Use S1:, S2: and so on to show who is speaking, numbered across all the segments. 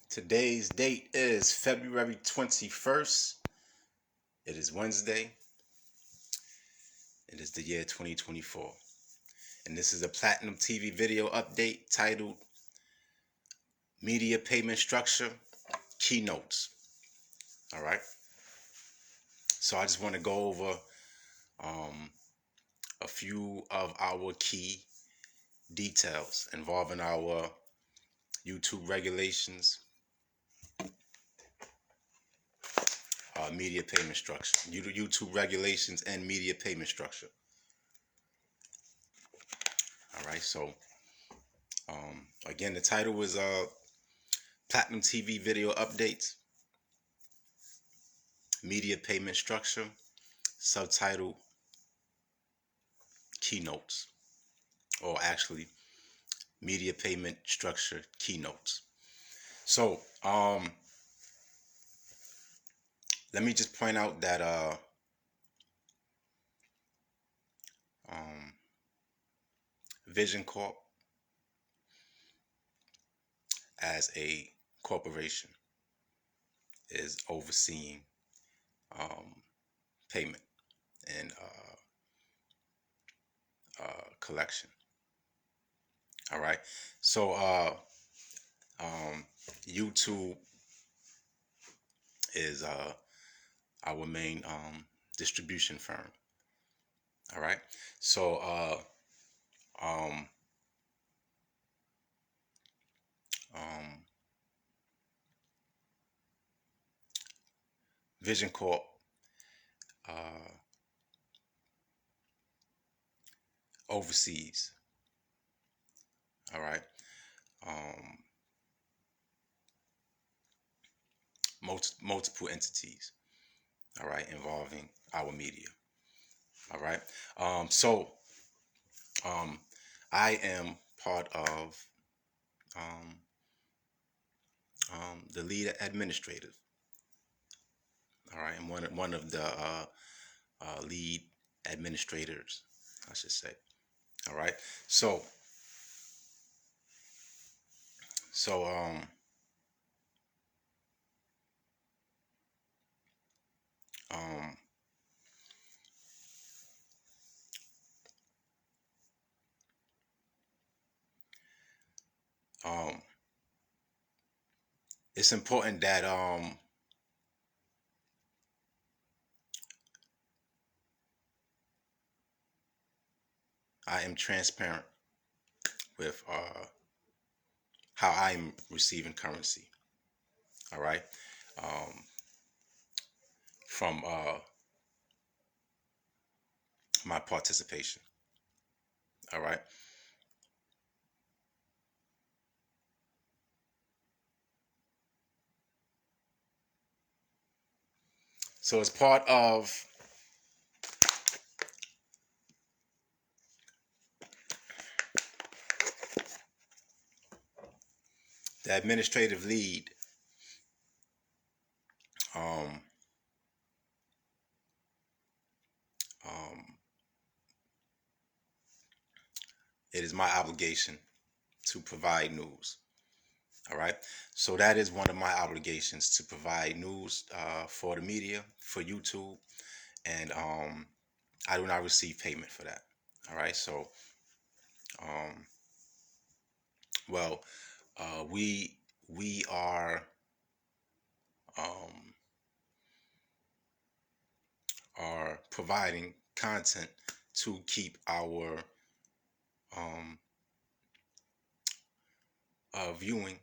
S1: Today's date is February 21st. It is Wednesday. It is the year 2024. And this is a Platinum TV video update titled Media Payment Structure Keynotes. All right. So I just want to go over a few of our key details involving our YouTube regulations, media payment structure, YouTube regulations and media payment structure. All right, so again, the title was Platinum TV video updates, media payment structure, subtitle keynotes, or actually media payment structure keynotes. So let me just point out that Vision Corp as a corporation is overseeing payment and collection. All right, so YouTube is our main distribution firm. All right, so Vision Corp overseas. All right, multiple entities. All right, involving our media. All right, so I am part of the lead administrative. All right, and one of the lead administrators, I should say. All right, so it's important that I am transparent with how I am receiving currency. All right, from my participation. All right. So as part of the administrative lead, it is my obligation to provide news. All right, so that is one of my obligations, to provide news for the media, for YouTube, and I do not receive payment for that. All right, so well, we are providing content to keep our viewing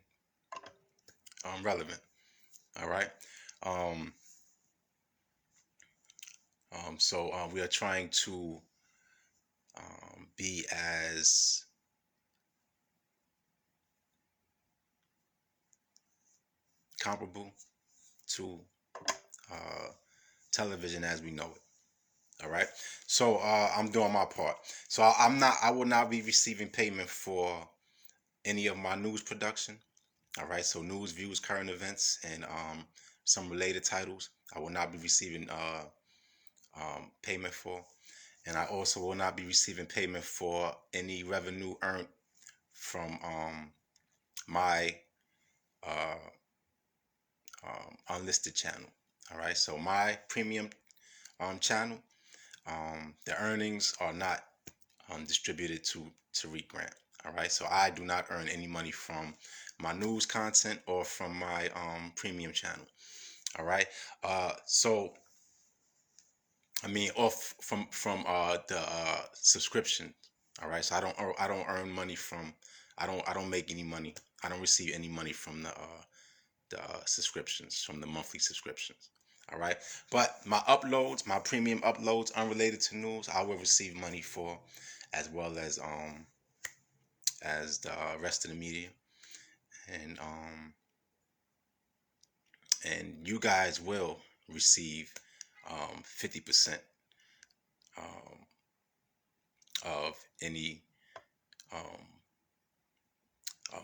S1: relevant. All right. So we are trying to be as comparable to television as we know it. All right. So I'm doing my part. So I will not be receiving payment for any of my news production. All right. So news, views, current events, and some related titles, I will not be receiving payment for. And I also will not be receiving payment for any revenue earned from my unlisted channel. All right, so my premium channel, the earnings are not distributed to Tariq Grant. All right, so I do not earn any money from my news content or from my premium channel. All right, so I mean, off from the subscription. All right, so I don't earn money from, I don't make any money. I don't receive any money from the subscriptions, from the monthly subscriptions. All right, but my uploads, my premium uploads unrelated to news, I will receive money for, as well as the rest of the media, and you guys will receive 50% um, of any um,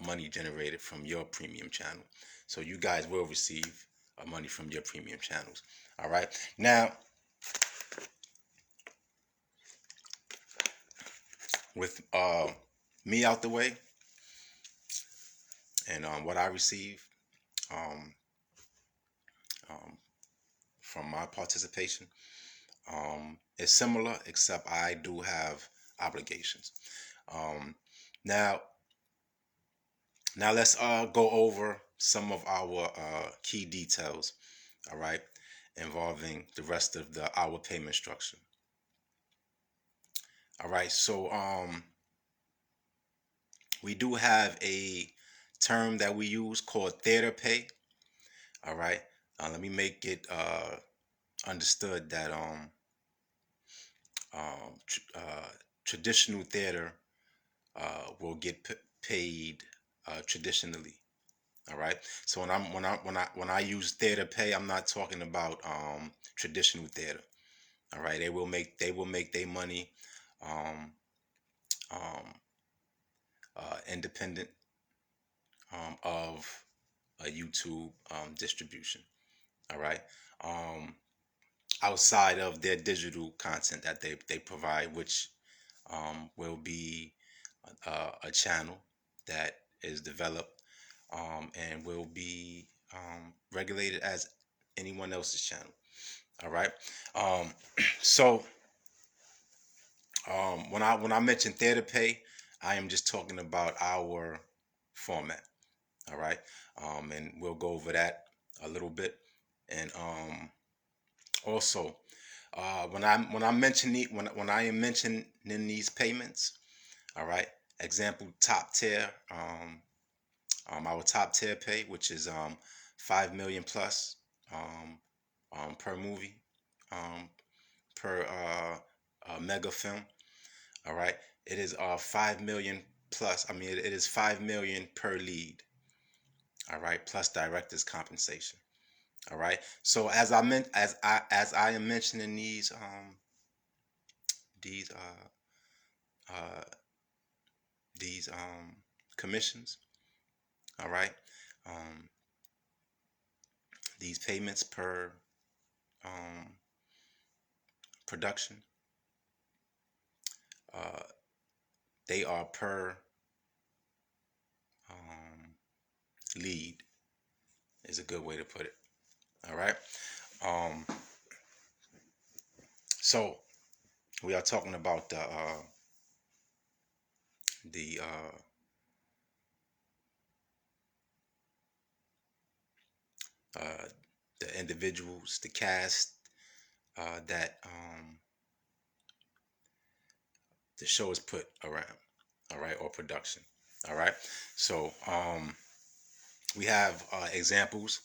S1: money generated from your premium channel. So you guys will receive money from your premium channels. All right. Now, with me out the way and what I receive um, um, from my participation is similar, except I do have obligations. Um, now, now let's go over some of our key details. All right, involving the rest of the our payment structure. All right, so we do have a term that we use called theater pay. All right, let me make it understood that traditional theater will get paid traditionally. All right, so when I use theater pay, I'm not talking about traditional theater. All right, they will make their money um, um, independent of a YouTube distribution. All right. Um, Outside of their digital content that they provide, which will be a channel that is developed and will be regulated as anyone else's channel. All right. Um, so when I mention theater pay, I am just talking about our format. All right, and we'll go over that a little bit, and also when I mention when I am mentioning these payments, all right, example top tier, our top tier pay, which is 5 million plus per movie, um, per mega film. All right, it is 5 million plus. I mean, it is 5 million per lead. All right, plus director's compensation. All right. So as I am mentioning these uh these commissions. All right. Um, these payments per um production. Uh, they are per um lead is a good way to put it. All right. Um, so we are talking about the uh, the individuals, the cast that the show is put around. All right, or production. All right. So we have examples,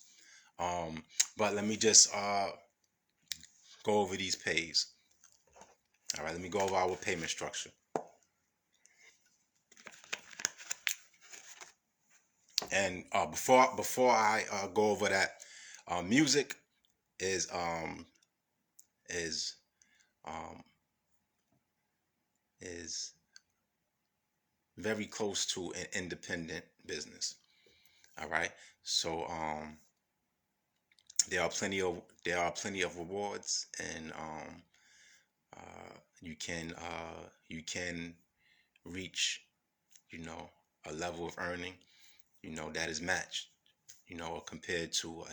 S1: um, but let me just go over these pays. All right, let me go over our payment structure. And before I go over that, music is is um, is very close to an independent business. All right, so there are plenty of rewards, and you can reach, you know, a level of earning, you know, that is matched, you know, compared to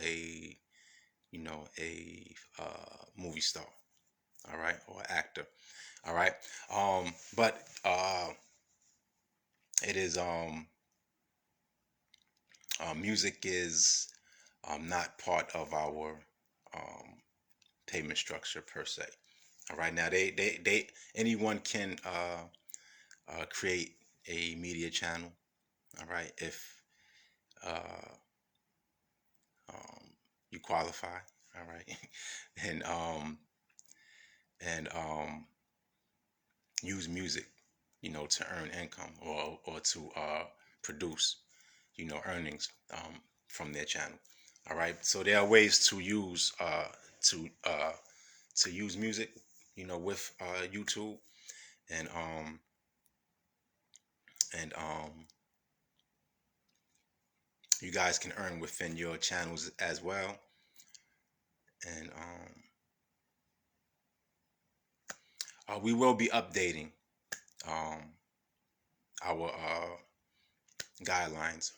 S1: a movie star, all right, or actor, all right. But it is music is not part of our um, payment structure per se. All right, now they anyone can create a media channel. All right, if uh, um, you qualify. All right, and and use music, to earn income or to produce, earnings from their channel. All right, so there are ways to use to uh, to use music, with YouTube, and and you guys can earn within your channels as well. And we will be updating um, our guidelines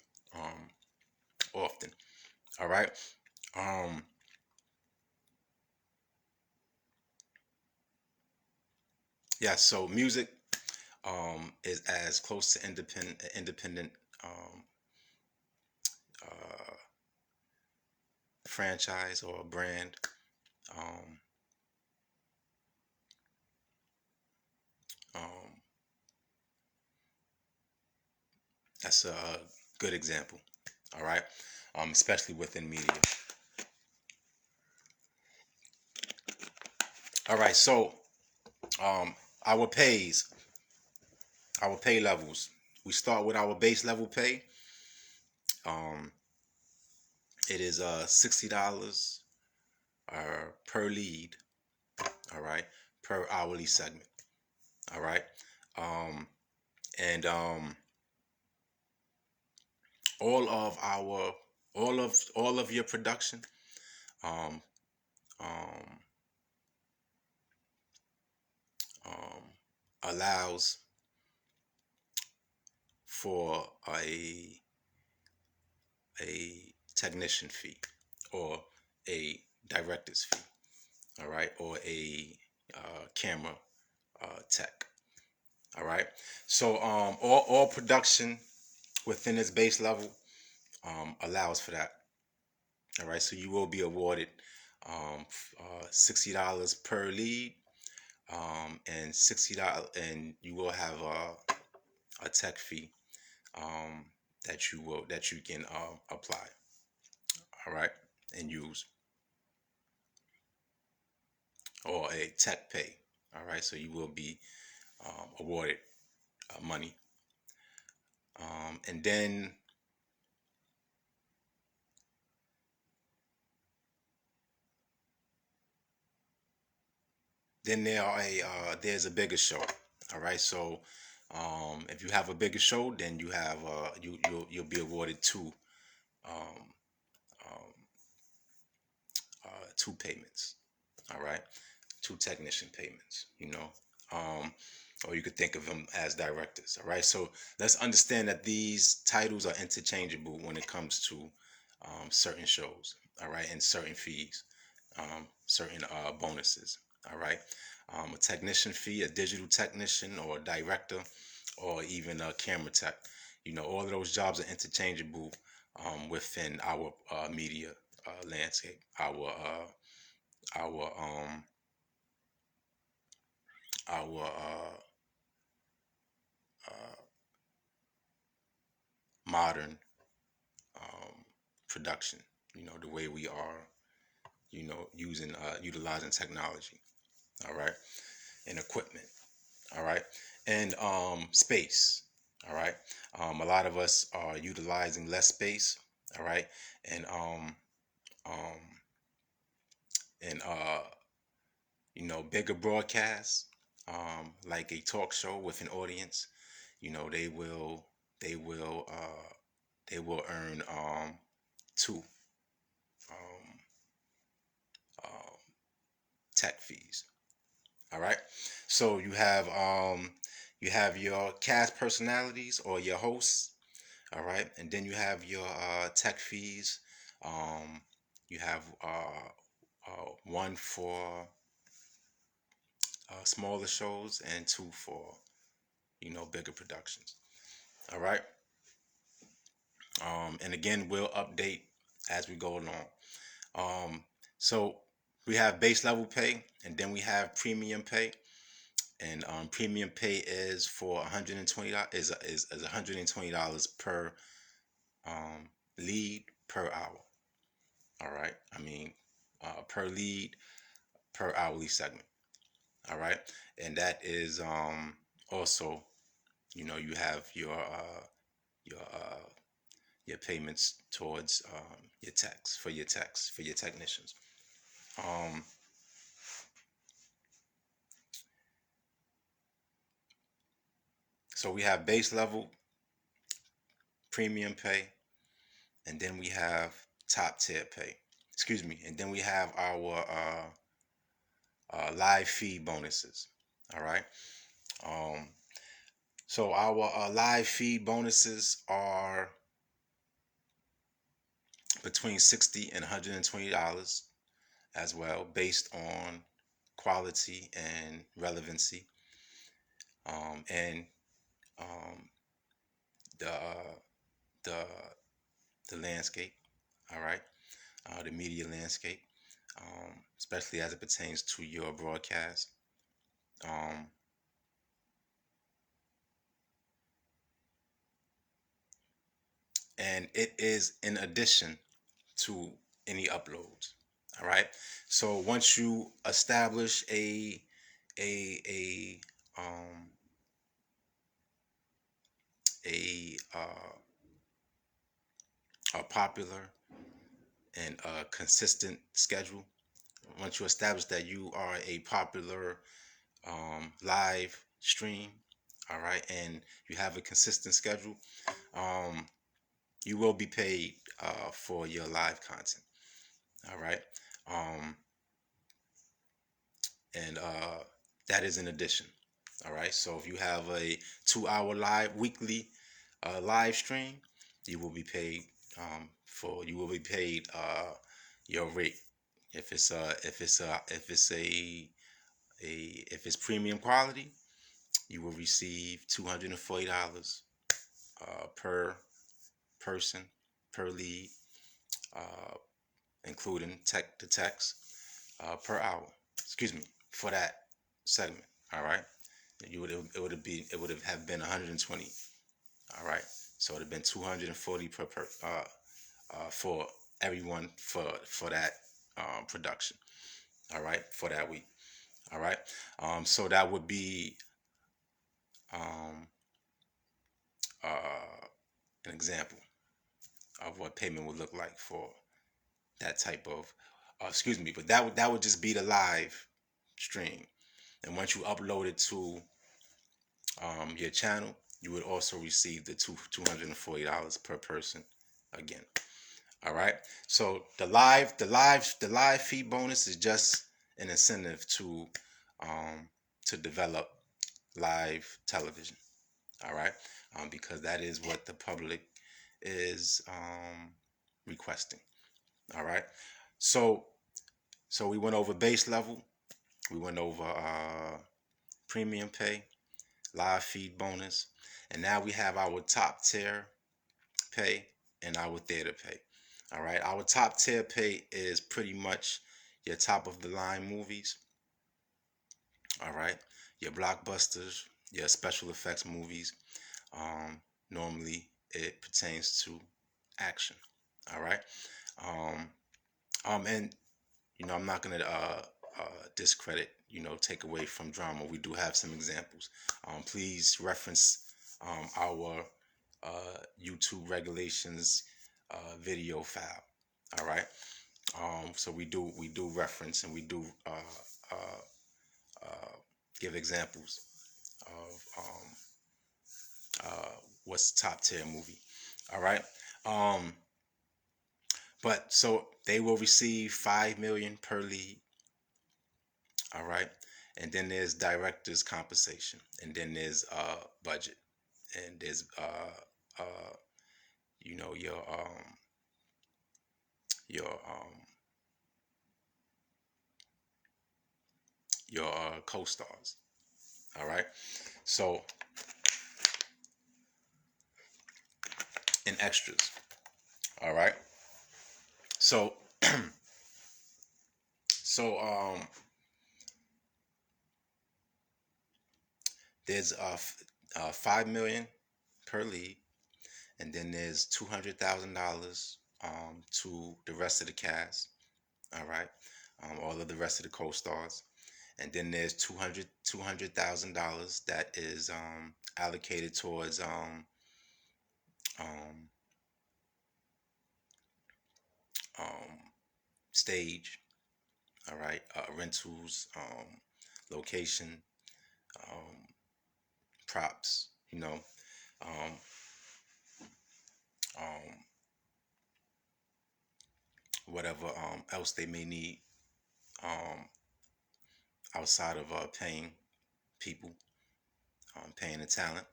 S1: often. All right. Um, yeah. So music is as close to independent um, uh, franchise or brand. Um, um, that's a good example. All right. Especially within media. All right. So um, our pays, our pay levels. We start with our base level pay. Um, it is $60 per lead. All right, per hourly segment. All right, um, and all of our all of your production um, um, um, allows for a technician fee or a director's fee. All right, or a camera tech. All right, so all production within its base level allows for that. All right, so you will be awarded $60 per lead, and $60, and you will have a tech fee that you can apply. All right, and use, or a tech pay. All right, so you will be awarded money, and then there's a bigger show. All right, so if you have a bigger show, then you have you'll be awarded um, um, two payments. All right, two technician payments. Or you could think of them as directors. All right, so let's understand that these titles are interchangeable when it comes to certain shows. All right, and certain fees, certain bonuses. All right, a technician fee, a digital technician, or a director, or even a camera tech. All of those jobs are interchangeable within our media landscape, our our uh, modern production. The way we are, using utilizing technology. All right, and equipment. All right, and space. All right, a lot of us are utilizing less space. All right, and um, and bigger broadcasts, like a talk show with an audience. They they will uh, they will earn two um, um, tech fees. All right. So you have your cast personalities or your hosts. All right, and then you have your tech fees. You have one for smaller shows and two for bigger productions. All right. And again, we'll update as we go along. So we have base level pay, and then we have premium pay. And premium pay is for $120 is $120 per lead per hour. All right. I mean, per lead per hourly segment. All right. And that is also, you have your your payments towards your techs for your technicians. Um, so we have base level premium pay, and then we have top tier pay. Excuse me, and then we have our live feed bonuses. All right. Um, so our live feed bonuses are between $60 and $120 as well, based on quality and relevancy, and um, the the the landscape. All right, the media landscape, especially as it pertains to your broadcast. Um, and it is in addition to any uploads. All right. So once you establish a a um a a popular and a consistent schedule, once you establish that you are a popular live stream, all right, and you have a consistent schedule, um, you will be paid for your live content. All right. Um, and that is in addition. All right. So if you have a 2 hour live weekly live stream, you will be paid you will be paid your rate. If it's premium quality, you will receive $240 per person per lead, uh, including tech to text per hour. Excuse me, for that segment. All right, it would have been 120. All right, so it would have been 240 for everyone for that production. All right, for that week. All right, so that would be um, uh, an example of what payment would look like for that type of. Excuse me, but that would just be the live stream. And once you upload it to your channel, you would also receive the $240 per person again. All right. So the live fee bonus is just an incentive to develop live television. All right, because that is what the public is requesting. All right. So we went over base level. We went over premium pay, live feed bonus, and now we have our top tier pay and our theater pay. All right, our top tier pay is pretty much your top of the line movies. All right, your blockbusters, your special effects movies. Normally, it pertains to action. All right, um, and I'm not gonna discredit, take away from drama. We do have some examples. Please reference our YouTube regulations video file. All right. So we do reference and we do give examples of what's the top tier movie. All right. Um, but so they will receive 5 million per lead. All right. And then there's director's compensation, and then there's budget, and there's you know your your co-stars. All right. So in extras. All right. So so there's 5 million per lead, and then there's $200,000 to the rest of the cast. All right. All of the rest of the co-stars, and then there's $200,000 that is allocated towards um, um, stage. All right, rentals, location, um, props. Um, um, whatever else they may need um, outside of paying people, paying the talent.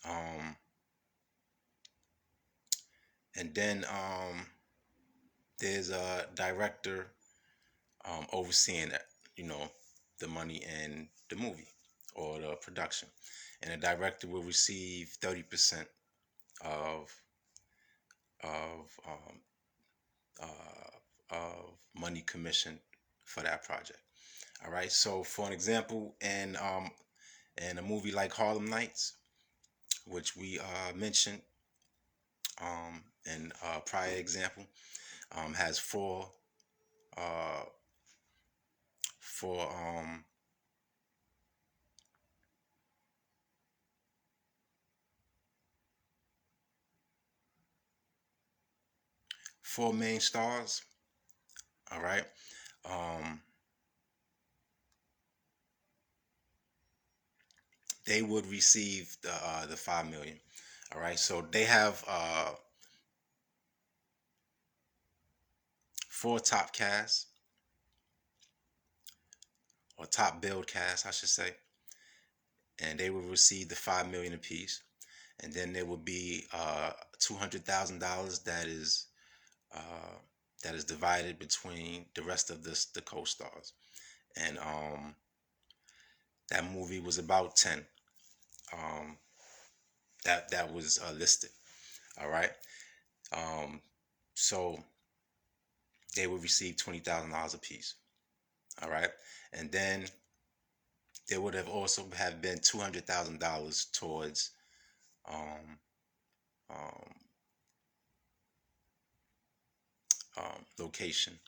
S1: Um, and then there's a director overseeing that, you know, the money in the movie or the production. And the director will receive 30% of of of money commission for that project. All right. So for an example, in a movie like Harlem Nights, which we mentioned in a prior example, has uh, four four main stars. All right. Um, they would receive the 5 million. All right. So they have four top casts or top build casts, I should say, and they will receive the 5 million apiece. And then there will be $200,000 uh, that is divided between the rest of the co-stars. And that movie was about 10. Um, that was listed. All right. Um, so they would receive $20,000 apiece. All right. And then there would have also have been $200,000 towards um, um, location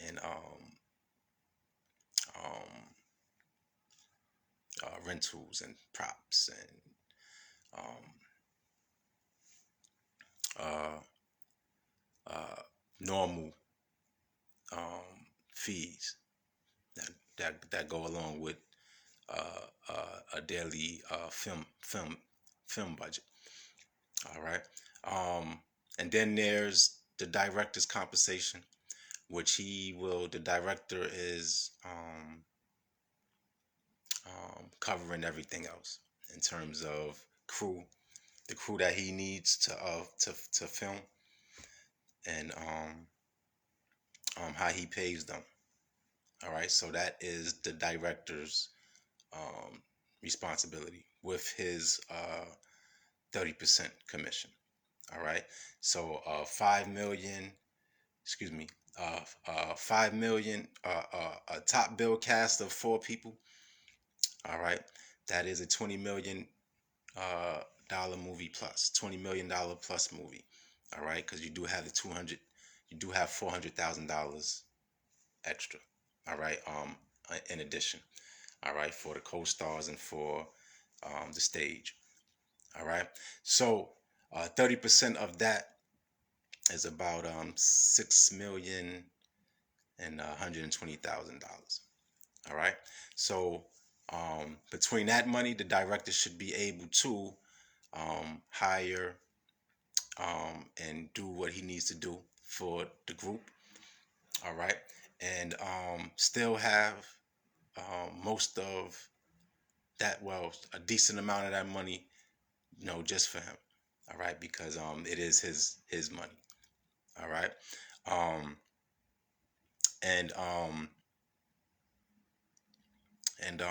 S1: and um, rentals and props and um, uh, uh, normal fees that go along with a daily film budget. All right. Um, and then there's the director's compensation, which the director is covering everything else in terms of the crew that he needs to film, and how he pays them. All right. So that is the director's um, responsibility with his 30% commission. All right. So 5 million, excuse me, 5 million, a top bill cast of four people. All right. That is a $20 million dollar movie plus $20 million plus movie. All right. Because you do have $400,000 extra. All right. In addition. All right. For the co-stars and for the stage. All right. So 30% of that is about 6,120,000. All right. So between that money, the director should be able to hire and do what he needs to do for the group. All right. And still have most of that, well, a decent amount of that money, just for him. All right. Because it is his money. All right. Um, and And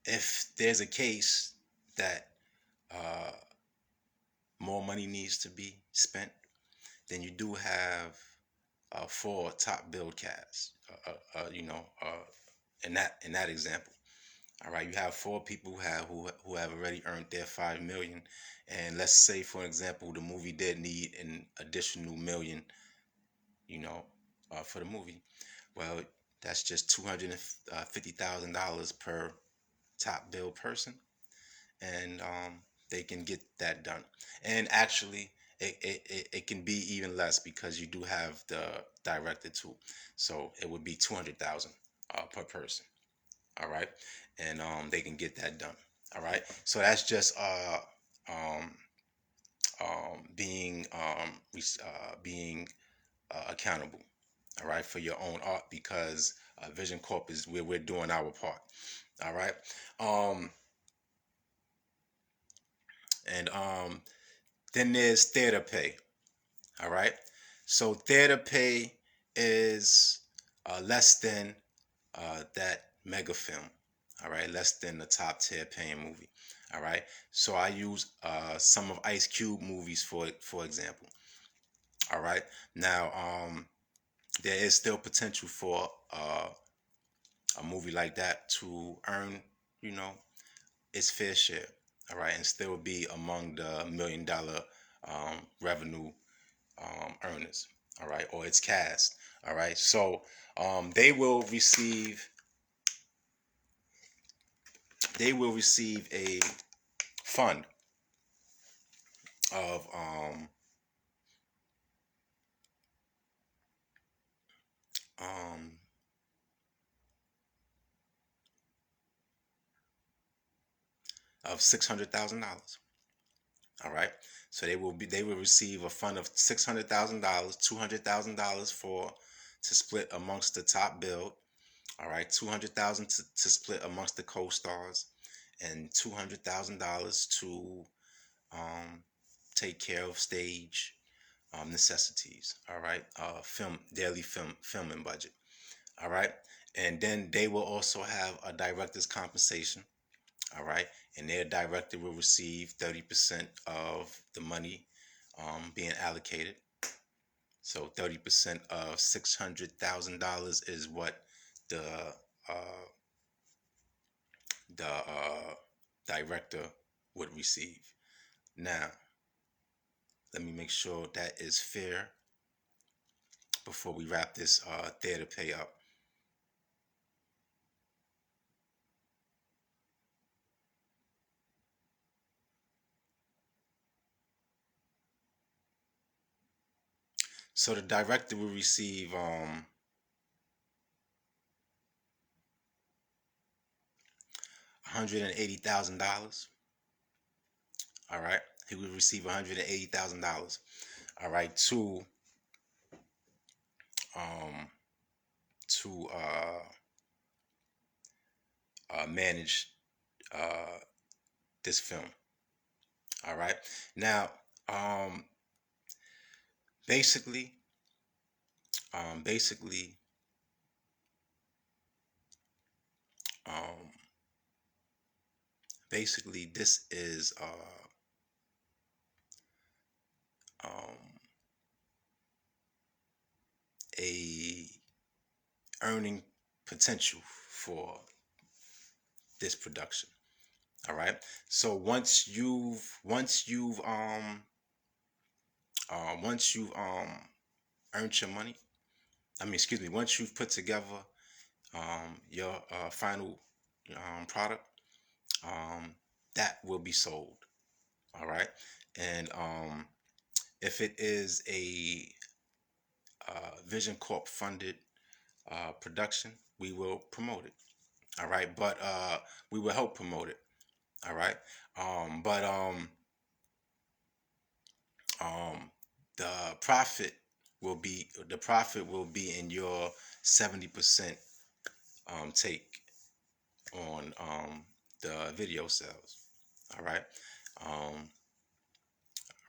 S1: if there's a case that uh, more money needs to be spent, then you do have four top build casts. In that example, all right, you have four people who have already earned their 5 million, and let's say, for example, the movie did need an additional million, you know, for the movie. Well, that's just $250,000 per top build person, and they can get that done. And actually, it can be even less because you do have the director too, so it would be 200,000 per person. All right, and they can get that done. All right, so that's just um, being accountable. All right, for your own art, because Vision Corp is where we're doing our part. All right, um, and then there's theater pay. All right, so theater pay is less than that mega film. All right, less than the top tier paying movie. All right, so I use some of Ice Cube movies for example. All right, now there is still potential for a movie like that to earn, you know, its fair share. All right, and still be among the $1 million revenue earners. All right, or its cast. All right, so they will receive a fund of um, of $600,000. All right, so they will receive a fund of $600,000, $200,000 for to split amongst the top build. All right, 200,000 to split amongst the co-stars, and $200,000 to um, take care of stage necessities. All right, daily filming budget. All right, and then they will also have a director's compensation. All right, and their director will receive 30% of the money being allocated. So 30% of $600,000 is what the uh, the director would receive. Now, let me make sure that is fair before we wrap this theater pay up. So the director will receive $180,000. All right, he will receive $180,000. All right, um to manage uh this film. All right, now um basically basically um this is um a earning potential for this production. All right, so once you've earned your money, I mean, excuse me, once you've put together your final product, um, that will be sold. All right, and if it is a Vision Corp funded production, we will promote it. All right, but we will help promote it. All right, but um, the profit will be in your 70% take on the video sales. All right,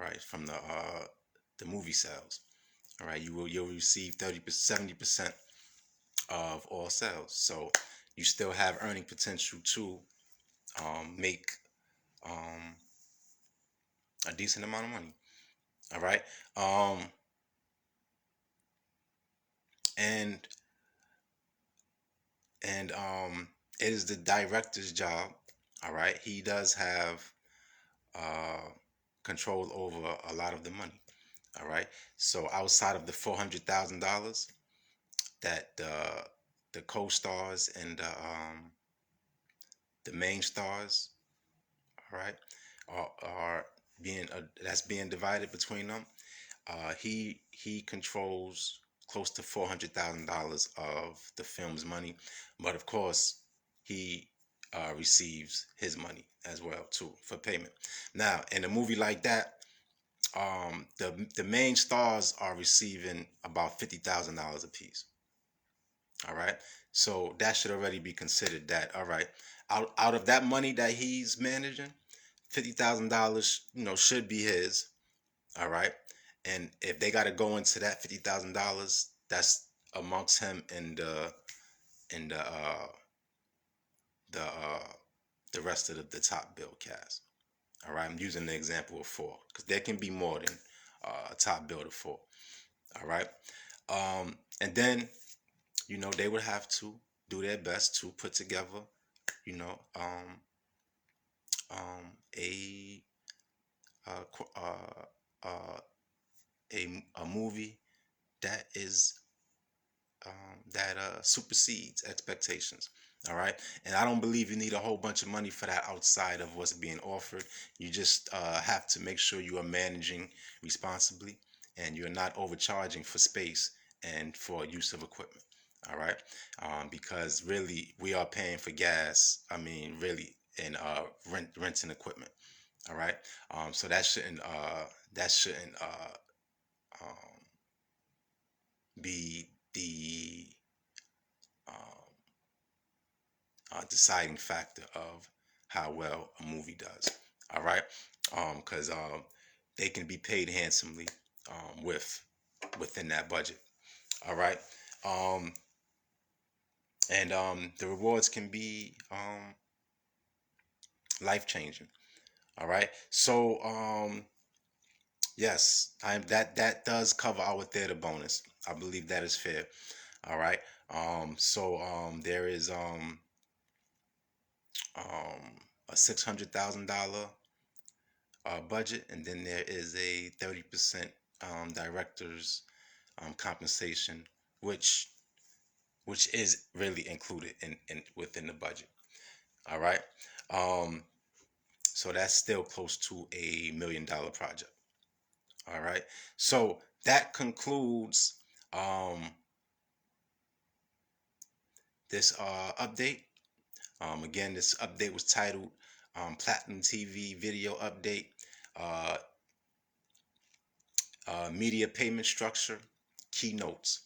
S1: right, from the movie sales. All right, you'll receive 30%, 70% of all sales. So you still have earning potential to make um, a decent amount of money. All right. And and it is the director's job. All right. He does have uh, control over a lot of the money. All right. So outside of the $400,000 that the co-stars and the main stars, all right, are being that's being divided between them. He controls close to $400,000 of the film's money, but of course he receives his money as well too for payment. Now, in a movie like that, the main stars are receiving about $50,000 a piece. All right, so that should already be considered that. All right, out of that money that he's managing, $50,000, should be his. All right. And if they got to go into that $50,000, that's amongst him and the the rest of the top bill cast. All right. I'm using the example of four because there can be more than a top bill of four. All right. And then they would have to do their best to put together you know um a uh, qu- uh, uh, a movie that is that supersedes expectations. All right. And I don't believe you need a whole bunch of money for that outside of what's being offered. You just have to make sure you are managing responsibly and you're not overcharging for space and for use of equipment. All right. Because really, we are paying for gas. I mean, really, and renting equipment. All right. So that shouldn't um, be the um, deciding factor of how well a movie does. All right, because they can be paid handsomely within that budget. All right, um, and the rewards can be life changing. All right, so yes, that does cover our theater bonus. I believe that is fair. All right, so there is um, a $600,000 budget, and then there is a 30% director's compensation, which which is really included in within the budget. All right, um, so that's still close to $1 million project. All right, so that concludes um, this update. Again, this update was titled Platinum TV Video Update. Uh, Media payment structure, keynotes.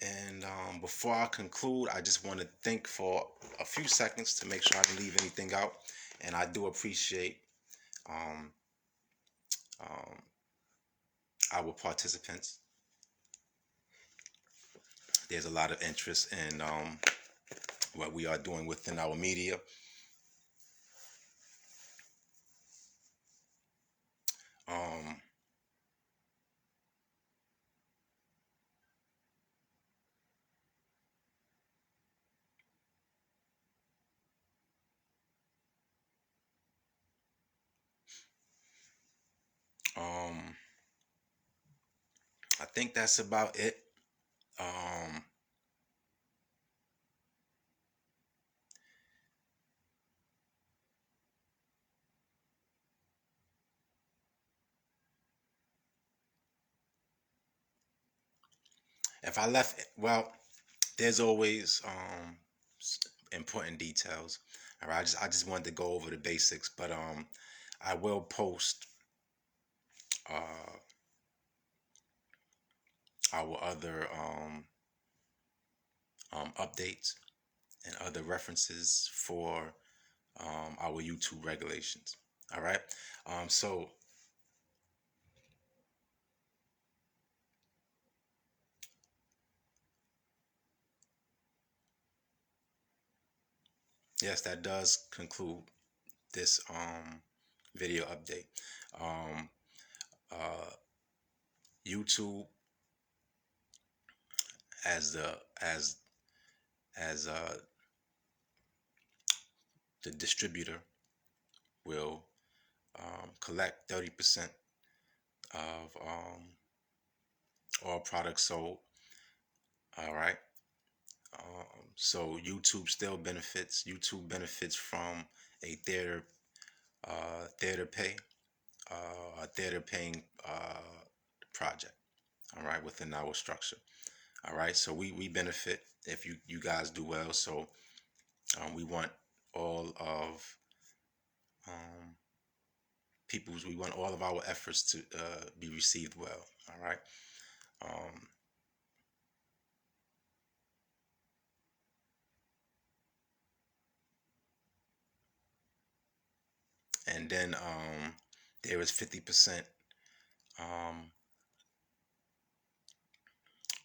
S1: And before I conclude, I just want to think for a few seconds to make sure I didn't leave anything out. And I do appreciate um, um, our participants. There's a lot of interest in what we are doing within our media. Um, um, I think that's about it. Um, if I left, well, there's always important details. All right, I just wanted to go over the basics, but I will post uh, our other updates and other references for our YouTube regulations. All right. So yes, that does conclude this video update. Um, uh, YouTube as as the distributor will collect 30% of all products sold. All right. So YouTube still benefits. YouTube benefits from a theater pay, a theater paying project. All right, within our structure. All right, so we benefit if you guys do well. So we want all of um, people's. We want all of our efforts to be received well. All right. Um, and then there is 50% um,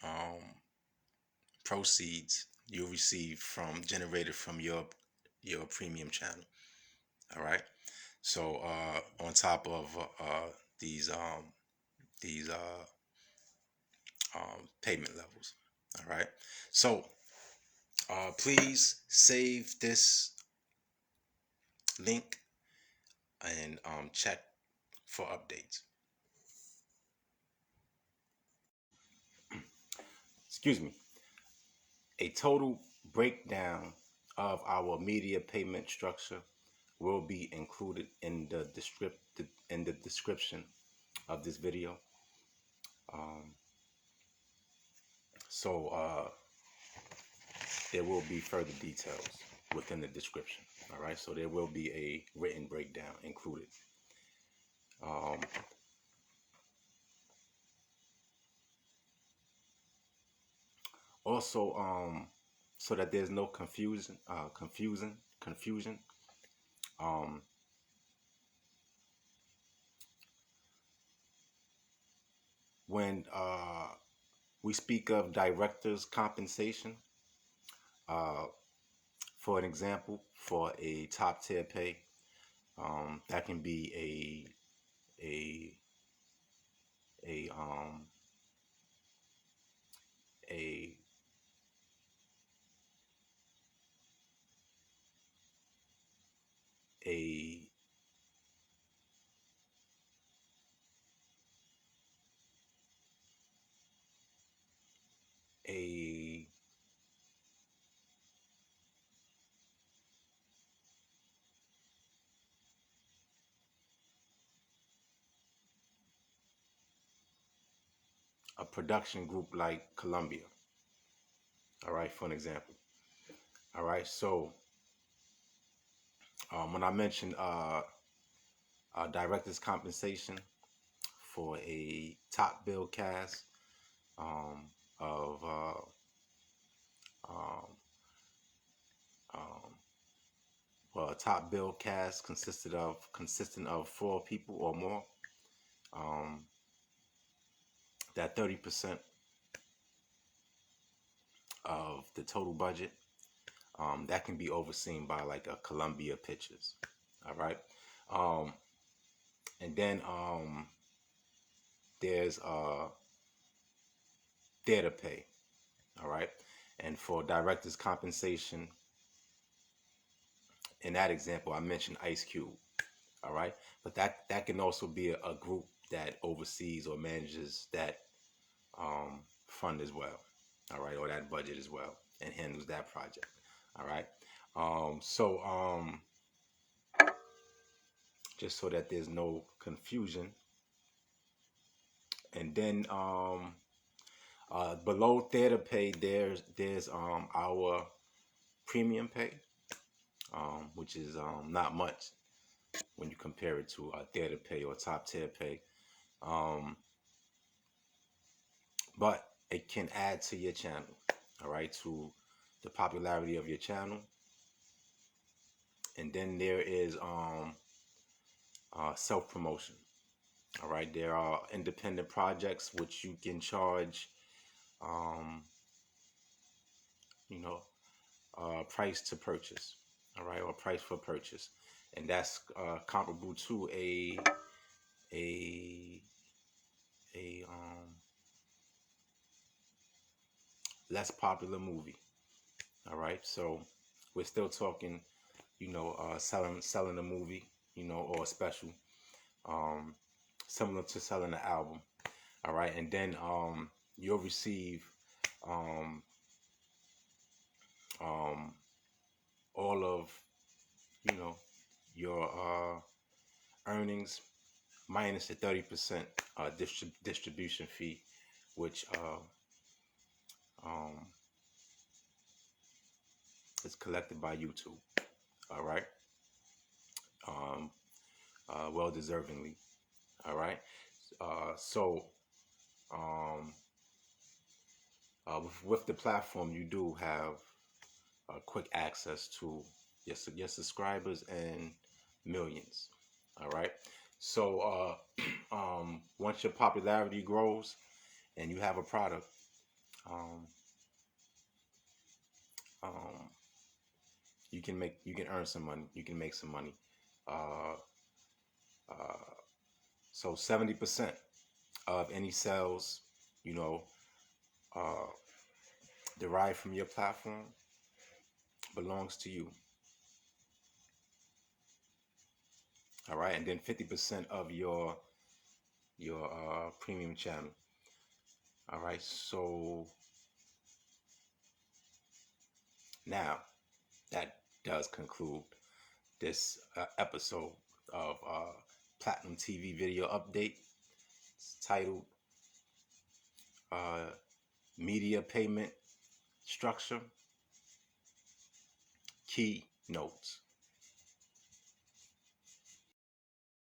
S1: um, proceeds you'll receive from generated from your premium channel. All right. So on top of these these payment levels. All right. So please save this link and check for updates. Excuse me. A total breakdown of our media payment structure will be included in the description of this video. Um, so there will be further details within the description. All right, so there will be a written breakdown included. Um, also, so that there's no confusion. Um, when we speak of directors' compensation, uh, for an example, for a top tier pay, that can be a a um a a a a production group like Columbia. All right, for an example. All right, so when I mentioned director's compensation for a top bill cast um, of um, um, well, a top bill cast consisting of 4 people or more. Um, that 30% of the total budget that can be overseen by like a Columbia Pictures. All right, um, and then there's theater pay. All right, and for directors' compensation, in that example, I mentioned Ice Cube. All right, but that can also be a group that oversees or manages that fund as well. All right, or that budget as well, and handles that project. All right, so just so that there's no confusion, and then below theater pay, there's our premium pay, which is not much when you compare it to theater pay or top tier pay. Um, but it can add to your channel, all right, to the popularity of your channel. And then there is self promotion. All right, there are independent projects which you can charge, um, you know, price to purchase. all right, or price for purchase, and that's comparable to a less popular movie. All right, so we're still talking, selling a movie, or a special, um, similar to selling an album. All right, and then you'll receive um, um, all of you know your earnings minus the 30% distribution fee, which um, is collected by YouTube. All right, um, well deservingly. All right, so um, with the platform, you do have quick access to your subscribers and millions. All right. So once your popularity grows and you have a product, um, um, you can earn some money. You can make some money. Uh, uh, so 70% of any sales, you know, uh, derived from your platform belongs to you. All right, and then 50% of your premium channel. All right, so now that does conclude this episode of Platinum TV video update. It's titled uh, Media Payment Structure Key Notes.